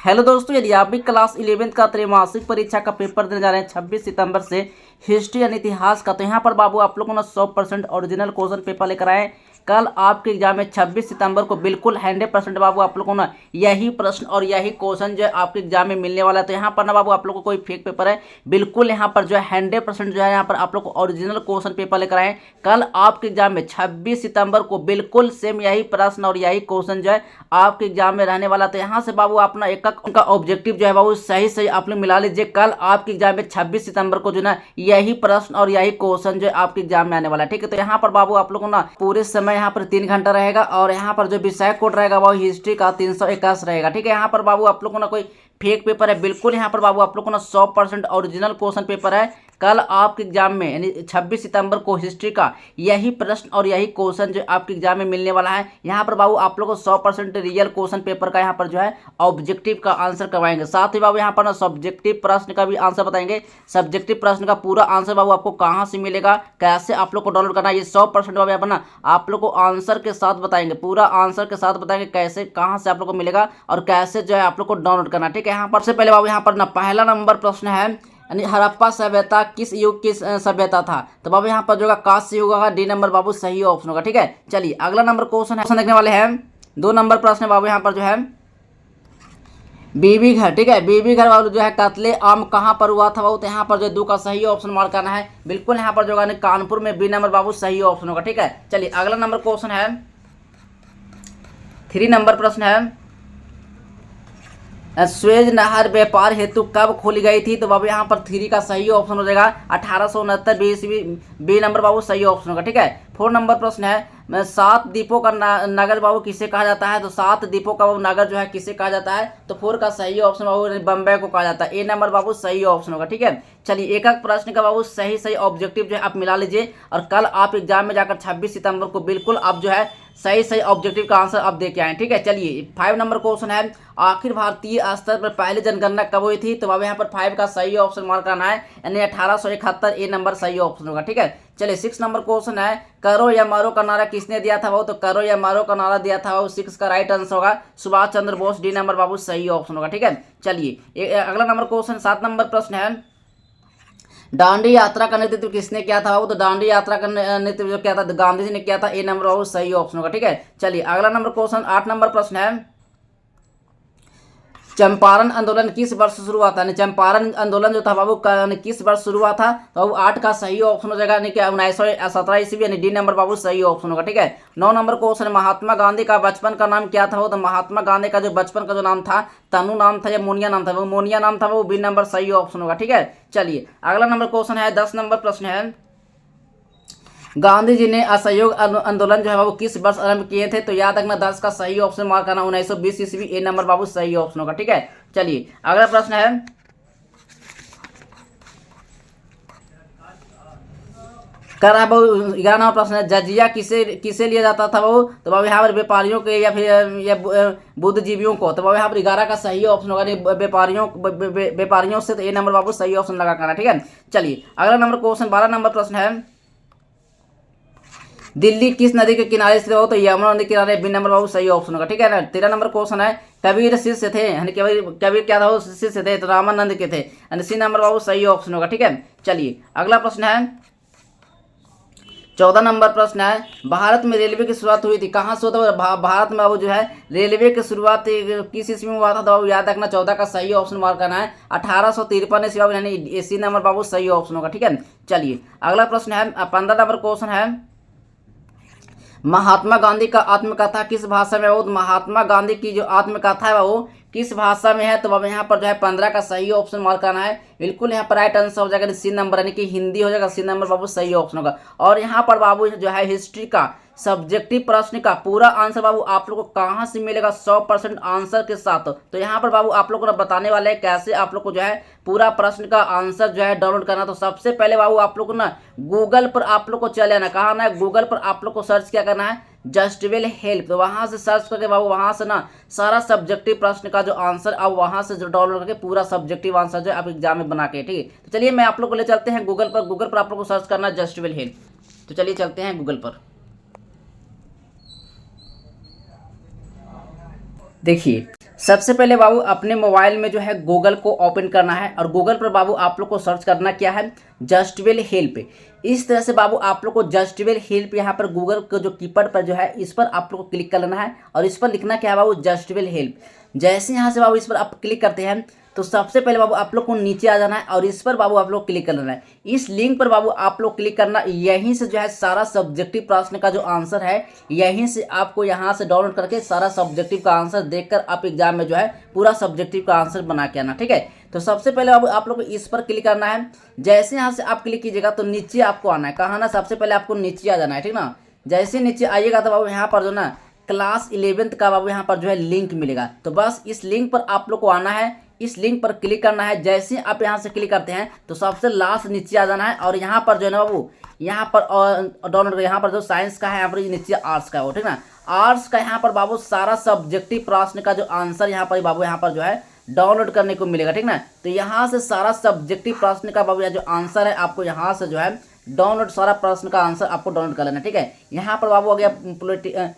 Hello दोस्तों, यदि आप भी क्लास 11th का त्रैमासिक परीक्षा का पेपर देने जा रहे हैं 26 सितंबर से हिस्ट्री यानी इतिहास का, तो यहाँ पर बाबू आप लोगों ने 100% ओरिजिनल क्वेश्चन पेपर लेकर आए। कल आपके एग्जाम में 26 सितंबर को बिल्कुल 100% बाबू आप लोगों ने यही प्रश्न और यही क्वेश्चन जो है आपके एग्जाम में मिलने वाला है। तो यहाँ पर ना बाबू आप लोग को कोई फेक पेपर है, बिल्कुल यहाँ पर जो है 100% जो है यहाँ पर आप लोग को ओरिजिनल क्वेश्चन पेपर लेकर आए। कल आपके एग्जाम में 26 सितंबर को बिल्कुल सेम यही प्रश्न और यही क्वेश्चन जो है आपके एग्जाम में रहने वाला। तो यहाँ से बाबू अपना एक उनका ऑब्जेक्टिव जो है बाबू सही सही आप लोग मिला लीजिए। कल आपके एग्जाम में 26 सितंबर को जो ना यही प्रश्न और यही क्वेश्चन जो है आपके एग्जाम में आने वाला है। ठीक है, तो यहाँ पर बाबू आप लोगों ना पूरे समय यहाँ पर 3 घंटा रहेगा और यहाँ पर जो विषय कोड रहेगा वो हिस्ट्री का 321 रहेगा। ठीक है, यहाँ पर बाबू आप लोगों ना कोई फेक पेपर है, बिल्कुल यहाँ पर बाबू आप लोगों ना 100% ओरिजिनल क्वेश्चन पेपर है। कल आपके एग्जाम में यानी 26 सितंबर को हिस्ट्री का यही प्रश्न और यही क्वेश्चन जो आपके एग्जाम में मिलने वाला है। यहाँ पर बाबू आप लोगों को 100% रियल क्वेश्चन पेपर का यहाँ पर जो है ऑब्जेक्टिव का आंसर करवाएंगे। साथ ही बाबू यहाँ पर ना सब्जेक्टिव प्रश्न का भी आंसर बताएंगे। सब्जेक्टिव प्रश्न का पूरा आंसर बाबू आपको कहाँ से मिलेगा, कैसे आप लोग को डाउनलोड करना है, ये 100% बाबू यहाँ पर ना आप लोग को आंसर के साथ बताएंगे, पूरा आंसर के साथ बताएंगे कैसे कहाँ से आप लोग को मिलेगा और कैसे जो है आप लोग को डाउनलोड करना। ठीक है, यहाँ पर से पहले बाबू यहाँ पर ना पहला नंबर प्रश्न है यानी हड़प्पा सभ्यता किस युग की सभ्यता था। तो बाबू यहाँ पर जो कांस्य युग होगा, डी नंबर बाबू सही ऑप्शन होगा। ठीक है, चलिए अगला नंबर क्वेश्चन है देखने वाले हैं। 2 नंबर प्रश्न है बाबू यहाँ पर जो है बीबी घर। ठीक है, बीबी घर बाबू जो है कत्ले आम कहाँ पर हुआ था बाबू, तो यहाँ पर जो 2 का सही ऑप्शन मार्क करना है। बिल्कुल यहाँ पर जो है कानपुर में, बी नंबर बाबू सही ऑप्शन होगा। ठीक है, चलिए अगला नंबर क्वेश्चन है 3 नंबर प्रश्न है स्वेज नहर व्यापार हेतु कब खोली गई थी। तो बाबू यहाँ पर 3 का सही ऑप्शन हो जाएगा 1869 ईस्वी, बी नंबर बाबू सही ऑप्शन होगा। ठीक है, 4 नंबर प्रश्न है 7 द्वीपों का नगर बाबू किसे कहा जाता है। तो 7 द्वीपों का बाबू नगर जो है किसे कहा जाता है। तो 4 का सही ऑप्शन बाबू बम्बई को कहा जाता है, ए नंबर बाबू सही ऑप्शन होगा। ठीक है, चलिए एक एक प्रश्न का बाबू सही सही ऑब्जेक्टिव जो है आप मिला लीजिए और कल आप एग्जाम में जाकर 26 सितंबर को बिल्कुल आप जो है सही सही ऑब्जेक्टिव का आंसर आप दे के आए। ठीक है, चलिए 5 नंबर क्वेश्चन है आखिर भारतीय स्तर पर पहली जनगणना कब हुई थी। तो बाबू यहाँ पर 5 का सही ऑप्शन मार्क करना है यानी 1871, ए नंबर सही ऑप्शन होगा। ठीक है, चलिए 6 नंबर क्वेश्चन है करो या मारो का नारा किसने दिया था बाबू। तो करो या मारो का नारा दिया था बाबू, 6 का राइट आंसर होगा सुभाष चंद्र बोस, डी नंबर बाबू सही ऑप्शन होगा। ठीक है, चलिए अगला नंबर क्वेश्चन 7 नंबर प्रश्न है दांडी यात्रा का नेतृत्व किसने किया था बाबू। तो दांडी यात्रा का नेतृत्व जो किया था गांधी जी ने किया था, ए नंबर बाबू सही ऑप्शन होगा। ठीक है, चलिए अगला नंबर क्वेश्चन 8 नंबर प्रश्न है चंपारण आंदोलन किस वर्ष शुरू हुआ था। चंपारण आंदोलन जो था बाबू किस वर्ष शुरू हुआ था। तो बाबू 8 का सही ऑप्शन हो जाएगा यानी कि 1917 ईस्वी, यानी डी नंबर बाबू सही ऑप्शन होगा। ठीक है, 9 नंबर क्वेश्चन है महात्मा गांधी का बचपन का नाम क्या था। वो तो महात्मा गांधी का जो बचपन का जो नाम था तनु नाम था या मोनिया नाम था, वो मोनिया नाम था, वो बी नंबर सही ऑप्शन होगा। ठीक है, चलिए अगला नंबर क्वेश्चन है 10 नंबर प्रश्न है गांधी जी ने असहयोग आंदोलन जो है वो किस वर्ष आरंभ किए थे। तो याद रखना 10 का सही ऑप्शन मार्क करना 1920 ईस्वी, ए नंबर बाबू सही ऑप्शन होगा। ठीक है, चलिए अगला प्रश्न है कर रहा है बाबू 11 नंबर प्रश्न है जजिया किसे लिया जाता था बाबू। तो बाबू यहाँ पर व्यापारियों के या फिर या बुद्धिजीवियों को। तो बाबू यहाँ पर 11 का सही ऑप्शन होगा व्यापारियों से, तो ए नंबर बाबू सही ऑप्शन लगा करना। ठीक है, चलिए अगला नंबर क्वेश्चन 12 नंबर प्रश्न है दिल्ली किस नदी के किनारे स्थित हो। तो यमुना नदी के किनारे, बी नंबर बाबू सही ऑप्शन होगा। ठीक है ना, 13 नंबर क्वेश्चन है कबीर शिष्य थे यानी कबीर क्या था वो शिष्य थे, तो रामानंद के थे, यानी सी नंबर बाबू सही ऑप्शन होगा। ठीक है, चलिए अगला प्रश्न है 14 नंबर प्रश्न है भारत में रेलवे की शुरुआत हुई थी कहाँ से होता है। भारत में बाबू जो है रेलवे की शुरुआत किस ईस्वी में हुआ था। तो बाबू याद रखना 14 का सही ऑप्शन मार्क करना है 1853 ईस्वी बाबू, यानी सी नंबर बाबू सही ऑप्शन होगा। ठीक है, चलिए अगला प्रश्न है 15 नंबर क्वेश्चन है महात्मा गांधी का आत्मकथा किस भाषा में है। वो महात्मा गांधी की जो आत्मकथा है वो किस भाषा में है। तो बाबा यहाँ पर जो है 15 का सही ऑप्शन मार्क करना है। बिल्कुल यहाँ पर राइट आंसर हो जाएगा सी नंबर, यानी कि हिंदी हो जाएगा, सी नंबर बाबू सही ऑप्शन होगा। और यहाँ पर बाबू जो है हिस्ट्री का सब्जेक्टिव प्रश्न का पूरा आंसर बाबू आप लोग को कहाँ से मिलेगा 100% आंसर के साथ। तो यहाँ पर बाबू आप लोग को बताने वाले हैं कैसे आप लोग को जो है पूरा प्रश्न का आंसर जो है डाउनलोड करना। तो सबसे पहले बाबू आप लोग को ना गूगल पर आप लोग को चले आना, कहा ना गूगल पर आप लोग को सर्च क्या करना है जस्टवेल हेल्प। तो वहाँ से सर्च करके बाबू वहाँ से ना सारा सब्जेक्टिव प्रश्न का जो आंसर आप वहाँ से जो डाउनलोड करके पूरा सब्जेक्टिव आंसर जो आप एग्जाम में बना के, ठीक है। तो चलिए मैं आप लोग को ले चलते हैं गूगल पर आप लोग को सर्च करना है जस्टवेल हेल्प। तो चलिए चलते हैं गूगल पर। देखिए सबसे पहले बाबू अपने मोबाइल में जो है गूगल को ओपन करना है और गूगल पर बाबू आप लोग को सर्च करना क्या है, जस्टवेल हेल्प। इस तरह से बाबू आप लोग को जस्टवेल हेल्प यहाँ पर गूगल के जो कीपैड पर जो है इस पर आप लोग को क्लिक कर लेना है और इस पर लिखना क्या है बाबू, जस्टवेल हेल्प। जैसे यहाँ से बाबू इस पर आप क्लिक करते हैं तो सबसे पहले बाबू आप लोग को नीचे आ जाना है और इस पर बाबू आप लोग क्लिक कर लेना है। इस लिंक पर बाबू आप लोग क्लिक करना, यहीं से जो है सारा सब्जेक्टिव प्रश्न का जो आंसर है यहीं से आपको यहाँ से डाउनलोड करके सारा सब्जेक्टिव का आंसर देखकर आप एग्जाम में जो है पूरा सब्जेक्टिव का आंसर बना के आना, ठीक है। तो सबसे पहले बाबू आप लोग को इस पर क्लिक करना है। जैसे यहाँ से आप क्लिक कीजिएगा तो नीचे आपको आना है, कहाँ ना, सबसे पहले आपको नीचे आ जाना है, ठीक ना। जैसे नीचे आइएगा तो बाबू यहाँ पर जो ना क्लास 11th का बाबू यहाँ पर जो है लिंक मिलेगा, तो बस इस लिंक पर आप लोग को आना है, इस लिंक पर क्लिक करना है। जैसे आप यहाँ से क्लिक करते हैं तो सबसे लास्ट नीचे आ जाना है और यहाँ पर जो है ना बाबू यहाँ पर डाउनलोड, यहाँ पर जो साइंस का है यहाँ पर नीचे आर्ट्स का हो, ठीक ना। आर्ट्स का यहाँ पर बाबू सारा सब्जेक्टिव प्रश्न का जो आंसर यहाँ पर बाबू यहाँ पर जो है डाउनलोड करने को मिलेगा, ठीक ना। तो यहाँ से सारा सब्जेक्टिव प्रश्न का बाबू जो आंसर है आपको यहाँ से जो है डाउनलोड, सारा प्रश्न का आंसर आपको डाउनलोड कर लेना, ठीक है। यहाँ पर बाबू हो गया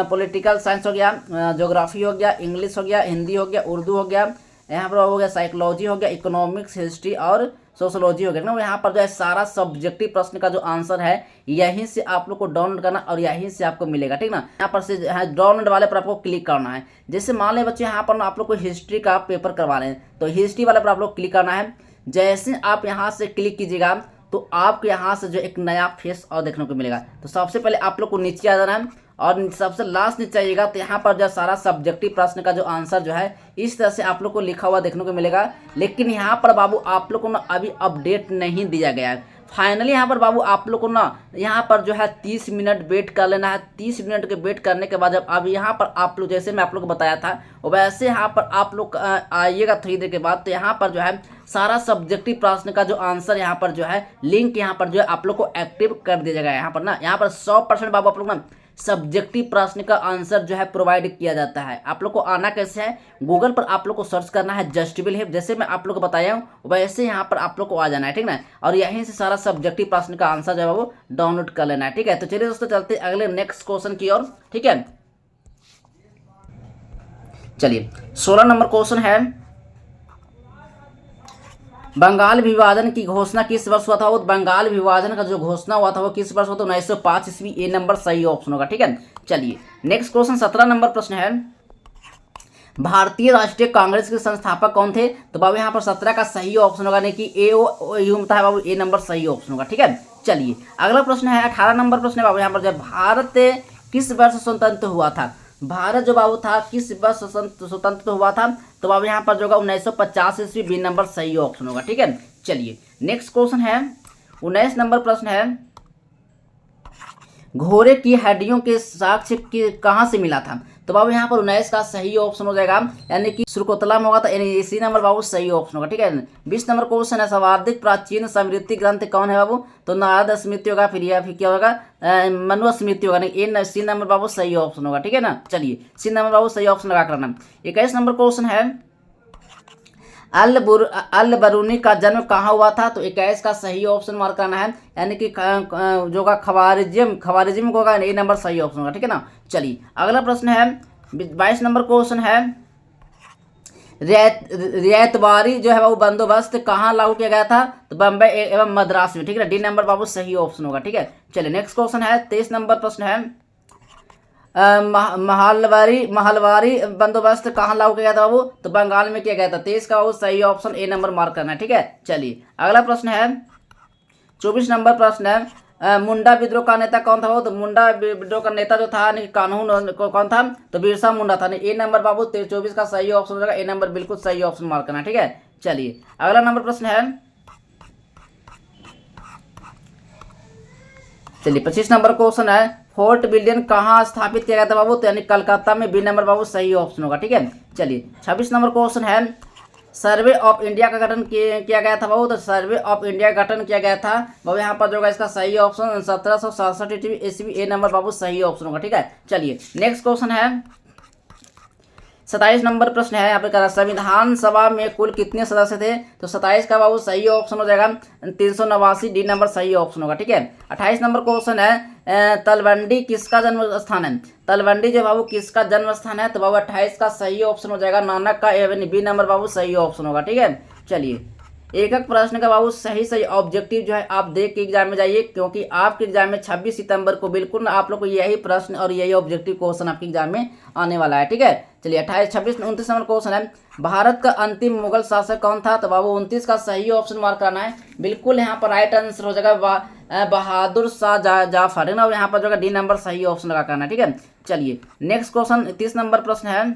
पॉलिटिकल साइंस हो गया, ज्योग्राफी हो गया, इंग्लिश हो गया, हिंदी हो गया, उर्दू हो गया, यहाँ पर हो गया साइकोलॉजी हो गया, इकोनॉमिक्स, हिस्ट्री और सोशोलॉजी हो गया ना। यहाँ पर जो है सारा सब्जेक्टिव प्रश्न का जो आंसर है यहीं से आप लोग को डाउनलोड करना और यहीं से आपको मिलेगा, ठीक ना। यहाँ पर से डाउनलोड वाले पर आपको क्लिक करना है। जैसे मान लें बच्चे यहाँ पर आप लोग को हिस्ट्री का पेपर करवा रहे हैं तो हिस्ट्री वाले पर आप लोग क्लिक करना है। जैसे आप यहाँ से क्लिक कीजिएगा तो आपको यहाँ से जो एक नया फेस और देखने को मिलेगा। तो सबसे पहले आप लोग को नीचे आ जाना है और सबसे लास्ट नीचे आइएगा तो यहाँ पर जो सारा सब्जेक्टिव प्रश्न का जो आंसर जो है इस तरह से आप लोग को लिखा हुआ देखने को मिलेगा। लेकिन यहाँ पर बाबू आप लोग को ना अभी अपडेट नहीं दिया गया है। फाइनली यहाँ पर बाबू आप लोग को ना यहाँ पर जो है 30 मिनट वेट कर लेना है। 30 मिनट के वेट करने के बाद जब अब यहाँ पर आप लोग, जैसे मैं आप लोग को बताया था वैसे यहाँ पर आप लोग आइएगा थोड़ी देर के बाद तो यहाँ पर जो है सारा सब्जेक्टिव प्रश्न का जो आंसर यहाँ पर जो है लिंक यहाँ पर जो है आप लोग को एक्टिव कर दिया जाएगा। यहाँ पर ना यहाँ पर 100% बाबू आप लोग ना सब्जेक्टिव प्रश्न का आंसर जो है प्रोवाइड किया जाता है। आप लोग को आना कैसे है, गूगल पर आप लोग को सर्च करना है जस्टवेल हेल्प, जैसे मैं आप लोग को बताया हूँ वैसे यहाँ पर आप लोग को आ जाना है, ठीक ना। और यहीं से सारा सब्जेक्टिव प्रश्न का आंसर जो है वो डाउनलोड कर लेना है, ठीक है। तो चलिए दोस्तों चलते अगले नेक्स्ट क्वेश्चन की ओर, ठीक है। चलिए 16 नंबर क्वेश्चन है, बंगाल विभाजन की घोषणा किस वर्ष हुआ था। वो बंगाल विभाजन का जो घोषणा हुआ था वो किस वर्ष हुआ था, 1905 ईस्वी। ए नंबर सही ऑप्शन होगा, ठीक है। चलिए नेक्स्ट क्वेश्चन 17 नंबर प्रश्न है, भारतीय राष्ट्रीय कांग्रेस के संस्थापक कौन थे। तो बाबू यहाँ पर 17 का सही ऑप्शन होगा, नहीं कि ए होता है बाबू, ए नंबर सही ऑप्शन होगा, ठीक है। चलिए अगला प्रश्न है 18 नंबर प्रश्न है बाबू, यहाँ पर जब भारत किस वर्ष स्वतंत्र हुआ था। भारत जो बाबू था किस वर्ष स्वतंत्र हुआ था। तो बाबू यहाँ पर जो होगा 1950 ईस्वी, बी नंबर सही ऑप्शन होगा, ठीक है। चलिए नेक्स्ट क्वेश्चन है 19 नंबर प्रश्न है, घोड़े की हड्डियों के साक्ष्य कहाँ से मिला था। तो बाबू यहाँ पर 19 का सही ऑप्शन हो जाएगा, यानी कि सुरकोतला में होगा, तो यानी इसी नंबर बाबू सही ऑप्शन होगा, ठीक है। 20 नंबर क्वेश्चन है, सर्वाधिक प्राचीन स्मृति ग्रंथ कौन है बाबू। तो नारद स्मृति होगा, फिर क्या होगा, मनु स्मृति होगा, नहीं सी नंबर बाबू सही ऑप्शन होगा, ठीक है ना। चलिए सी नंबर बाबू सही ऑप्शन लगा करना। 21 नंबर क्वेश्चन है, अल बरूनी का जन्म कहाँ हुआ था। तो 21 का सही ऑप्शन मार्क करना है, यानी कि जो का खवारिज्म होगा, ए नंबर सही ऑप्शन होगा, ठीक है ना। चलिए अगला प्रश्न है 22 नंबर क्वेश्चन है, रियायतवारी जो है बाबू बंदोबस्त कहाँ लागू किया गया था। तो बम्बई एवं मद्रास में, ठीक है। डी नंबर बाबू सही ऑप्शन होगा, ठीक है। चलिए नेक्स्ट क्वेश्चन है 23 नंबर प्रश्न है, महलवारी बंदोबस्त कहाँ लागू किया गया था बाबू। तो बंगाल में किया गया था। 23 का बाबू सही ऑप्शन ए नंबर मार्क करना है, ठीक है। चलिए अगला प्रश्न है 24 नंबर प्रश्न है, मुंडा विद्रोह का नेता कौन था। वो तो मुंडा विद्रोह का नेता जो था कानून कौन था। तो बिरसा मुंडा था। ए नंबर बाबू 24 का सही ऑप्शन हो जाएगा, ए नंबर बिल्कुल सही ऑप्शन मार्क करना है, ठीक है। चलिए अगला नंबर प्रश्न है, चलिए 25 नंबर क्वेश्चन है, फोर्ट विलियम कहाँ स्थापित किया गया था बाबू। तो यानी कलकत्ता में, बी नंबर बाबू सही ऑप्शन होगा, ठीक है। चलिए 26 नंबर क्वेश्चन है, सर्वे ऑफ इंडिया का गठन किया गया था बाबू। तो सर्वे ऑफ इंडिया का गठन किया गया था बाबू, यहाँ पर जो होगा इसका सही ऑप्शन 1767 ईस्वी, ए नंबर बाबू सही ऑप्शन होगा, ठीक है। चलिए नेक्स्ट क्वेश्चन है 27 नंबर प्रश्न है यहाँ पे करा, संविधान सभा में कुल कितने सदस्य थे? तो 27 का बाबू सही ऑप्शन हो जाएगा 389, डी नंबर सही ऑप्शन होगा। ठीक है। 28 नंबर क्वेश्चन है, तलवंडी किसका जन्म स्थान है? तलवंडी जो बाबू किसका जन्म स्थान है? तो बाबू 28 का सही ऑप्शन हो जाएगा नानक का, एवं बी नंबर बाबू सही ऑप्शन होगा। ठीक है। चलिए, एक एक प्रश्न का बाबू सही ऑब्जेक्टिव जो है आप देख के एग्जाम में जाइए, क्योंकि आपके एग्जाम में 26 सितंबर को बिल्कुल आप लोग को यही प्रश्न और यही ऑब्जेक्टिव क्वेश्चन आपके एग्जाम में आने वाला है। ठीक है। चलिए, 28, 26, 29 नंबर क्वेश्चन है, भारत का अंतिम मुगल शासक कौन था? तो बाबू 29 का सही ऑप्शन मार्क करना है। बिल्कुल यहाँ पर राइट आंसर हो जाएगा बहादुर शाह जाफर है ना, यहाँ पर जो है डी नंबर सही ऑप्शन लगा करना है। ठीक है। चलिए, नेक्स्ट क्वेश्चन 30 नंबर प्रश्न है,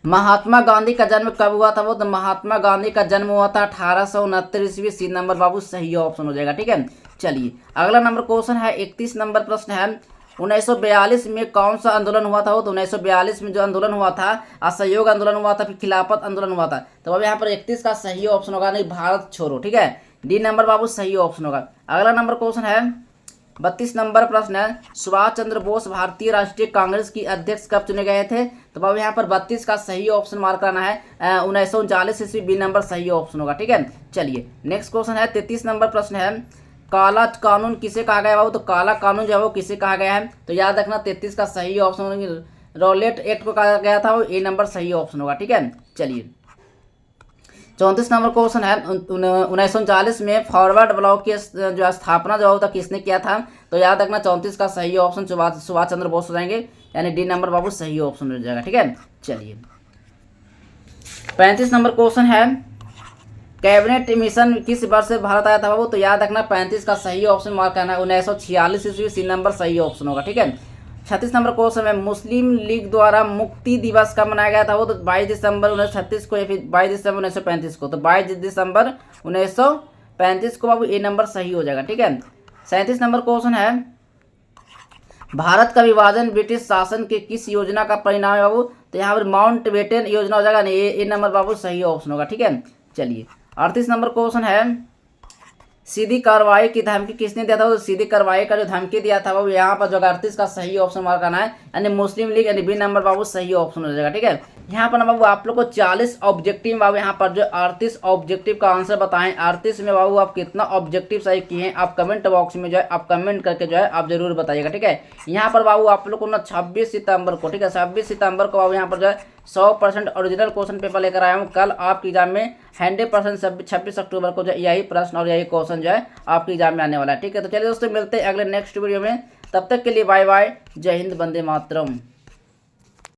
महात्मा गांधी का जन्म कब हुआ था? वो तो महात्मा गांधी का जन्म हुआ था 1869 ईस्वी, सी नंबर बाबू सही ऑप्शन हो जाएगा। ठीक है। चलिए, अगला नंबर क्वेश्चन है 31 नंबर प्रश्न है, 1942 में कौन सा आंदोलन हुआ था? वो तो 1942 में जो आंदोलन हुआ था, असहयोग आंदोलन हुआ था, फिर खिलाफत आंदोलन हुआ था। तो अब यहाँ पर 31 का सही ऑप्शन होगा नहीं, भारत छोड़ो। ठीक है। डी नंबर बाबू सही ऑप्शन होगा। अगला नंबर क्वेश्चन है 32 नंबर प्रश्न है, सुभाष चंद्र बोस भारतीय राष्ट्रीय कांग्रेस की अध्यक्ष कब चुने गए थे? तो बाबू यहाँ पर 32 का सही ऑप्शन मार्क करना है 1939 ईस्वी, बी नंबर सही ऑप्शन होगा। ठीक है। चलिए, नेक्स्ट क्वेश्चन है 33 नंबर प्रश्न है, काला कानून किसे कहा गया बाबू? तो काला कानून जो है वो किसे कहा गया है? तो याद रखना 33 का सही ऑप्शन रॉलेट एक्ट को कहा गया था, वो ए नंबर सही ऑप्शन होगा। ठीक है। चलिए, 34 नंबर क्वेश्चन है, 1939 में फॉरवर्ड ब्लॉक की जो स्थापना जो होता किसने किया था? तो याद रखना 34 का सही ऑप्शन सुभाष चंद्र बोस हो जाएंगे, यानी डी नंबर बाबू सही ऑप्शन हो जाएगा। ठीक है। चलिए, 35 नंबर क्वेश्चन है, कैबिनेट मिशन किस वर्ष से भारत आया था बाबू? तो याद रखना 35 का सही ऑप्शन मार्क करना है 1946 ईस्वी, सी नंबर सही ऑप्शन होगा। ठीक है। 36 नंबर क्वेश्चन है, मुस्लिम लीग द्वारा मुक्ति दिवस कब मनाया गया था? वो तो 22 दिसंबर 1936 को या फिर 22 दिसंबर 1935 को। तो 22 दिसंबर 1935 को बाबू ए नंबर सही हो जाएगा। ठीक है। 37 नंबर क्वेश्चन है, भारत का विभाजन ब्रिटिश शासन के किस योजना का परिणाम है बाबू? तो यहाँ पर माउंट बेटन योजना हो जाएगा, नहीं ए नंबर बाबू सही ऑप्शन होगा। ठीक है। चलिए, 38 नंबर क्वेश्चन है, सीधी कार्रवाई की धमकी किसने दिया था? तो सीधी कार्रवाई का जो धमकी दिया था वो यहाँ पर जो 38 का सही ऑप्शन मार्क करना है, यानी मुस्लिम लीग, यानी बी नंबर बाबू सही ऑप्शन हो जाएगा। ठीक है। यहाँ पर ना बाबू आप लोग को 40 ऑब्जेक्टिव बाबू यहाँ पर जो 38 ऑब्जेक्टिव का आंसर बताएं, 38 में बाबू आप कितना ऑब्जेक्टिव सही किए हैं आप कमेंट बॉक्स में जो है आप कमेंट करके जो है आप जरूर बताइएगा। ठीक है। यहाँ पर बाबू आप लोग को ना 26 सितंबर को, ठीक है, 26 सितंबर को बाबू यहाँ पर जो है 100% ओरिजिनल क्वेश्चन पेपर लेकर आया हूँ। कल आपके एग्जाम में 100% 26 अक्टूबर को जो यही प्रश्न और यही क्वेश्चन जो है आपके एग्जाम में आने वाला है। ठीक है। तो चलिए दोस्तों, मिलते हैं अगले नेक्स्ट वीडियो में, तब तक के लिए बाय बाय, जय हिंद, वंदे मातरम।